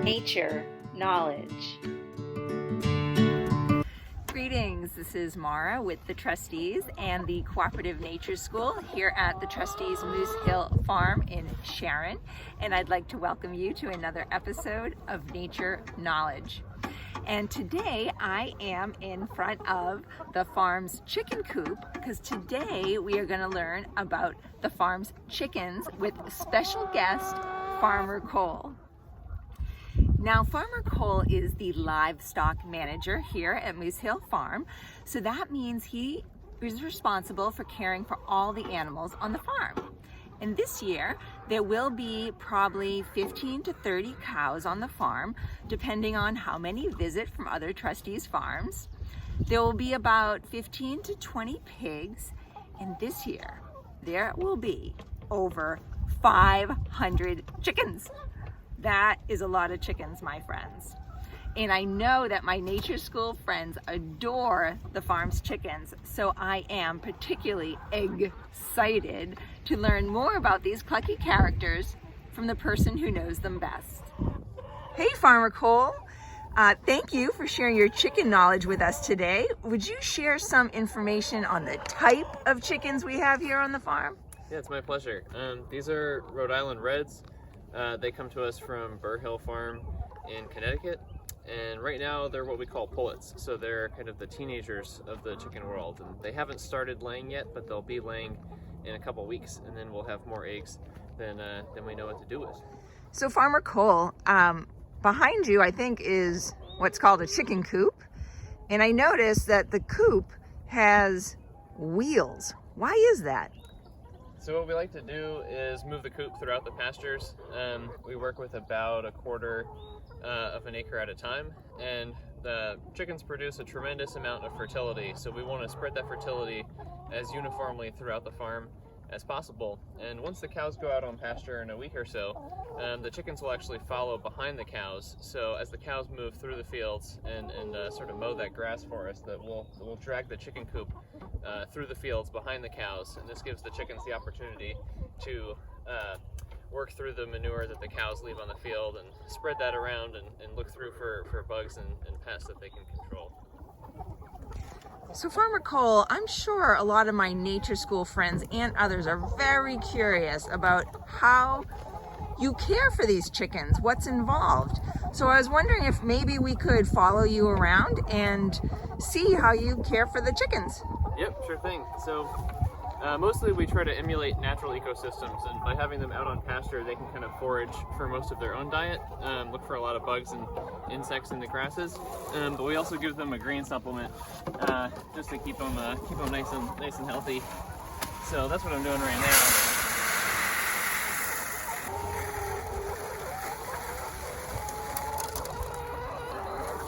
nature knowledge. Greetings, this is Mara with the Trustees and the Cooperative Nature School here at the Trustees Moose Hill Farm in Sharon, and I'd like to welcome you to another episode of Nature Knowledge. And today I am in front of the farm's chicken coop because today we are going to learn about the farm's chickens with special guest Farmer Cole. Now, Farmer Cole is the livestock manager here at Moose Hill Farm, so that means he is responsible for caring for all the animals on the farm. And this year, there will be probably 15 to 30 cows on the farm, depending on how many visit from other trustees' farms. There will be about 15 to 20 pigs, and this year, there will be over 500 chickens. That is a lot of chickens, my friends. And I know that my nature school friends adore the farm's chickens, so I am particularly excited to learn more about these clucky characters from the person who knows them best. Hey, Farmer Cole. Thank you for sharing your chicken knowledge with us today. Would you share some information on the type of chickens we have here on the farm? Yeah, it's my pleasure. These are Rhode Island Reds. They come to us from Burr Hill Farm in Connecticut, and right now they're what we call pullets, so they're kind of the teenagers of the chicken world, and they haven't started laying yet, but they'll be laying in a couple weeks, and then we'll have more eggs than we know what to do with. So Farmer Cole, behind you I think is what's called a chicken coop, and I noticed that the coop has wheels. Why is that? So what we like to do is move the coop throughout the pastures. We work with about a quarter of an acre at a time, and the chickens produce a tremendous amount of fertility, so we want to spread that fertility as uniformly throughout the farm as possible. And once the cows go out on pasture in a week or so, the chickens will actually follow behind the cows. So as the cows move through the fields and sort of mow that grass for us, that we'll drag the chicken coop through the fields behind the cows, and this gives the chickens the opportunity to work through the manure that the cows leave on the field and spread that around and look through for bugs and pests that they can control. So Farmer Cole, I'm sure a lot of my nature school friends and others are very curious about how you care for these chickens, what's involved. So I was wondering if maybe we could follow you around and see how you care for the chickens. Yep, sure thing. So mostly we try to emulate natural ecosystems, and by having them out on pasture, they can kind of forage for most of their own diet, look for a lot of bugs and insects in the grasses, but we also give them a green supplement just to keep them nice and healthy. So that's what I'm doing right now.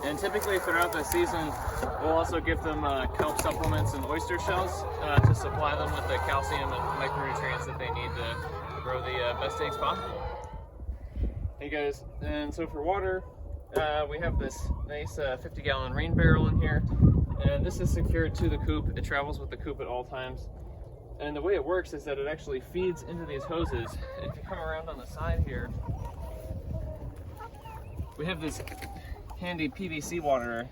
And typically throughout the season, we'll also give them kelp supplements and oyster shells to supply them with the calcium and micronutrients that they need to grow the best eggs possible. Hey guys, and so for water, we have this nice 50-gallon rain barrel in here, and this is secured to the coop. It travels with the coop at all times. And the way it works is that it actually feeds into these hoses. If you come around on the side here, we have this handy PVC waterer,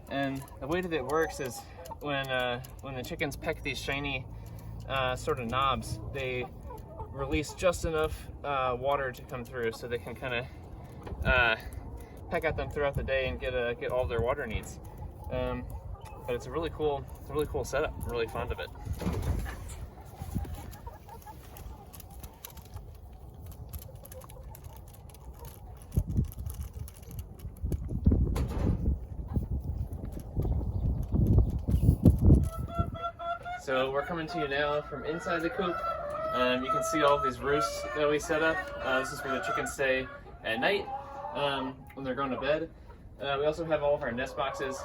and the way that it works is when the chickens peck these shiny sort of knobs, they release just enough water to come through, so they can kind of peck at them throughout the day and get all their water needs. But it's a really cool setup. I'm really fond of it. So we're coming to you now from inside the coop. You can see all of these roosts that we set up. This is where the chickens stay at night when they're going to bed. We also have all of our nest boxes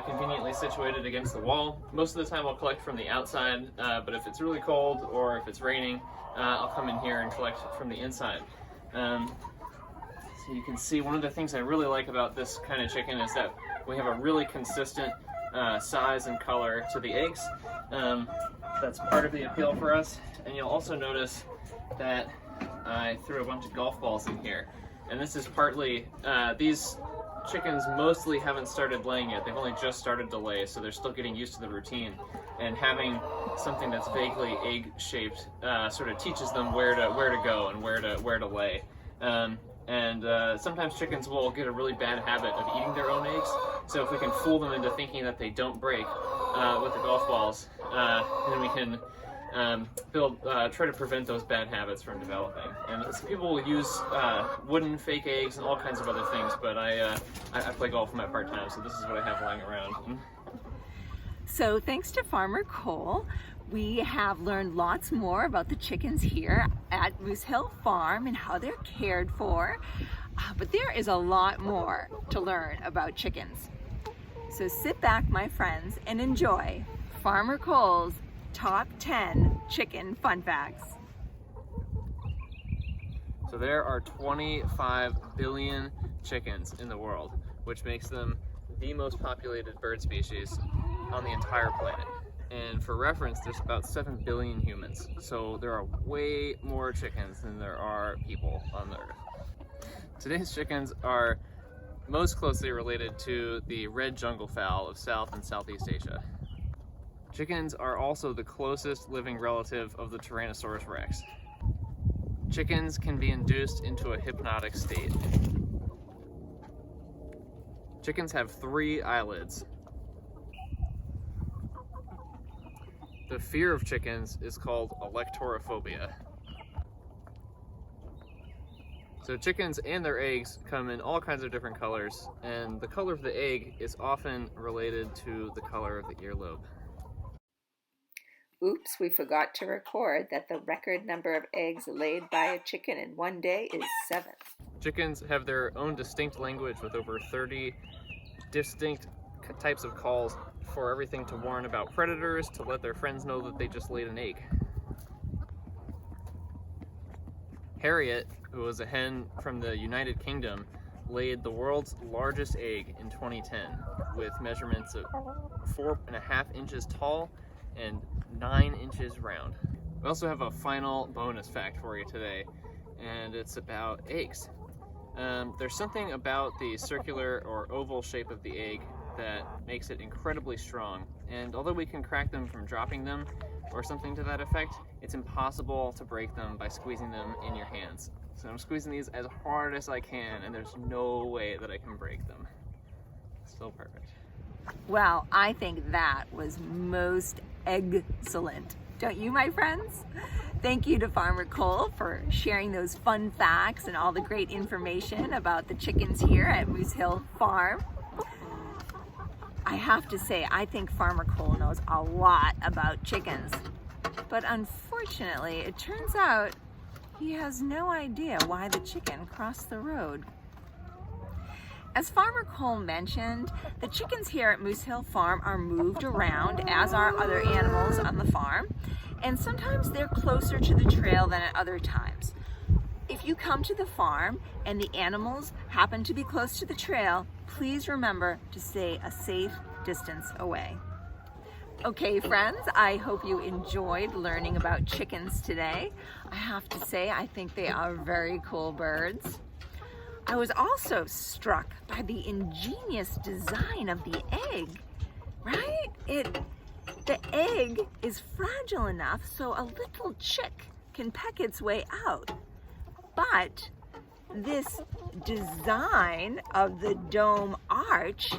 conveniently situated against the wall. Most of the time I'll collect from the outside, but if it's really cold or if it's raining, I'll come in here and collect from the inside. So you can see one of the things I really like about this kind of chicken is that we have a really consistent size and color to the eggs. That's part of the appeal for us. And you'll also notice that I threw a bunch of golf balls in here. And this is partly, these chickens mostly haven't started laying yet. They've only just started to lay, so they're still getting used to the routine. And having something that's vaguely egg-shaped sort of teaches them where to go and where to lay. Sometimes chickens will get a really bad habit of eating their own eggs. So if we can fool them into thinking that they don't break with the golf balls, then we can try to prevent those bad habits from developing. And some people will use wooden fake eggs and all kinds of other things, but I play golf in my part-time, so this is what I have lying around. So thanks to Farmer Cole, we have learned lots more about the chickens here at Moose Hill Farm and how they're cared for. But there is a lot more to learn about chickens. So sit back, my friends, and enjoy Farmer Cole's Top 10 Chicken Fun Facts. So there are 25 billion chickens in the world, which makes them the most populated bird species on the entire planet. And for reference, there's about 7 billion humans. So there are way more chickens than there are people on the earth. Today's chickens are most closely related to the red jungle fowl of South and Southeast Asia. Chickens are also the closest living relative of the Tyrannosaurus rex. Chickens can be induced into a hypnotic state. Chickens have 3 eyelids. The fear of chickens is called electorophobia. So chickens and their eggs come in all kinds of different colors, and the color of the egg is often related to the color of the earlobe. Oops, we forgot to record that the record number of eggs laid by a chicken in one day is 7. Chickens have their own distinct language with over 30 distinct types of calls for everything to warn about predators, to let their friends know that they just laid an egg. Harriet, who was a hen from the United Kingdom, laid the world's largest egg in 2010 with measurements of 4.5 inches tall and 9 inches round. We also have a final bonus fact for you today, and it's about eggs. There's something about the circular or oval shape of the egg that makes it incredibly strong, and although we can crack them from dropping them or something to that effect, it's impossible to break them by squeezing them in your hands. So I'm squeezing these as hard as I can, and there's no way that I can break them. Still perfect. Well, I think that was most excellent. Don't you, my friends? Thank you to Farmer Cole for sharing those fun facts and all the great information about the chickens here at Moose Hill Farm. I have to say, I think Farmer Cole knows a lot about chickens. But unfortunately, it turns out he has no idea why the chicken crossed the road. As Farmer Cole mentioned, the chickens here at Moose Hill Farm are moved around, as are other animals on the farm, and sometimes they're closer to the trail than at other times. If you come to the farm and the animals happen to be close to the trail, please remember to stay a safe distance away. Okay, friends, I hope you enjoyed learning about chickens today. I have to say, I think they are very cool birds. I was also struck by the ingenious design of the egg, right? The egg is fragile enough so a little chick can peck its way out. But this design of the dome arch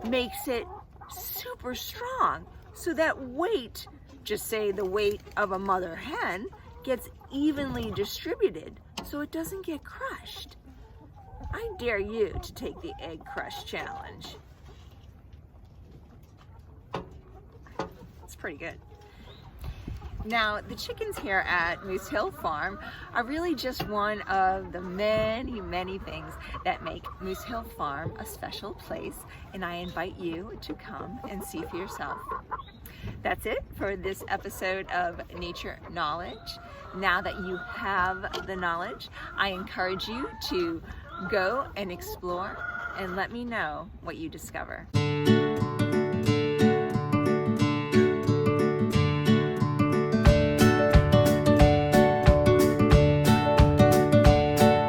makes it super strong so that weight, just say the weight of a mother hen, gets evenly distributed so it doesn't get crushed. I dare you to take the egg crush challenge. It's pretty good. Now, the chickens here at Moose Hill Farm are really just one of the many, many things that make Moose Hill Farm a special place, and I invite you to come and see for yourself. That's it for this episode of Nature Knowledge. Now that you have the knowledge, I encourage you to go and explore and let me know what you discover.